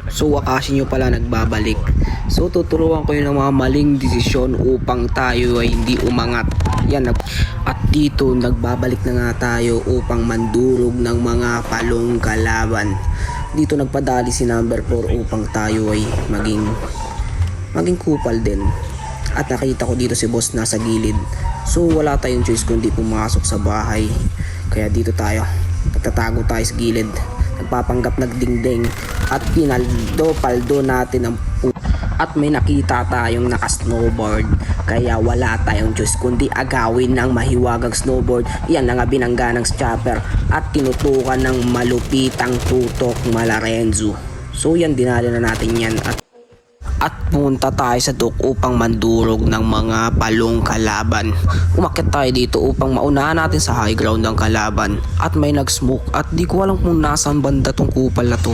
So akala nyo pala nagbabalik. So tuturuan ko yun ng mga maling desisyon upang tayo ay hindi umangat. Yan, at dito nagbabalik na nga tayo upang mandurog ng mga palong kalaban. Dito nagpadali si number 4 upang tayo ay maging kupal din. At nakita ko dito si boss nasa gilid. So wala tayong choice kundi pumasok sa bahay. Kaya dito tayo, nagtatago tayo sa gilid, nagpapanggap nagdingding at pinaldo-paldo natin ang at may nakita tayong naka-snowboard. Kaya wala tayong choice kundi agawin ng mahiwagang snowboard. Yan na nga binangga ng chopper at tinutukan ng malupitang tutok Malarenzo. So yan, dinali na natin yan at punta tayo sa dock upang mandurog ng mga palong kalaban. Umakyat tayo dito upang maunahan natin sa high ground ng kalaban at may nag-smoke at di ko alam kung nasaan banda tong kupal na to.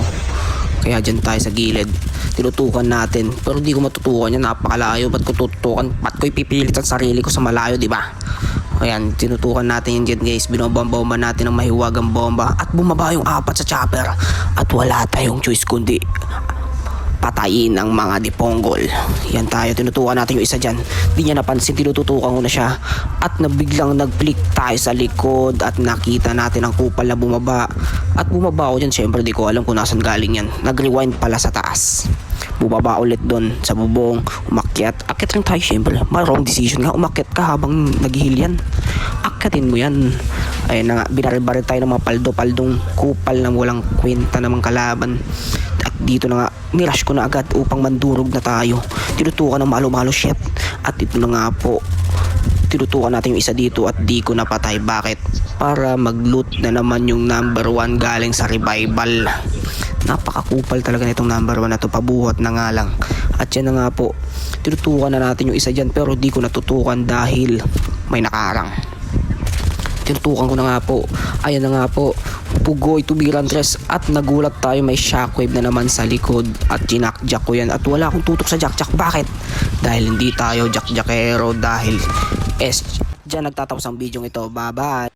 Kaya dyan tayo sa gilid, tinutukan natin, pero di ko matutukan yan, napakalayo. Ba't ko tutukan? Ba't ko ipipilit ang sarili ko sa malayo, di ba? Ayan, tinutukan natin yan dyan guys, binobomba natin ng mahiwagang bomba at bumaba yung apat sa chopper at wala tayong choice kundi patayin ang mga diponggol. Yan tayo, tinutukan natin yung isa dyan. Di niya napansin, tinututukan ko na siya. At nabiglang nag-flick tayo sa likod at nakita natin ang kupal na bumaba. At bumaba ako dyan, syempre di ko alam kung nasan galing yan. Nag-rewind pala sa taas. Bumaba ulit doon sa bubong, umakyat. Akyat rin tayo syempre. Wrong decision nga, umakyat ka habang naghihil yan. Akyatin mo yan. Ayun na nga, binaril-baril tayo ng mga paldo-paldong kupal na walang kwenta namang kalaban. At dito na nga, nirush ko na agad upang mandurog na tayo. Tinutukan ng malo-malo shit. At ito na nga po, tinutukan natin yung isa dito at di ko napatay. Bakit? Para mag-loot na naman yung number 1 galing sa revival. Napakakupal talaga nitong number 1 na to, pabuhat na nga lang. At yan na nga po, tinutukan na natin yung isa dyan pero di ko natutukan dahil may nakaharang. Tinutukan ko na nga po. Ayan na nga po, pugoy to be runtress at nagulat tayo, may shockwave na naman sa likod at ginakjak ko yan at wala akong tutok sa jack-jack. Bakit? Dahil hindi tayo jack-jackero, dahil dyan nagtatapos ang video ito. Bye bye.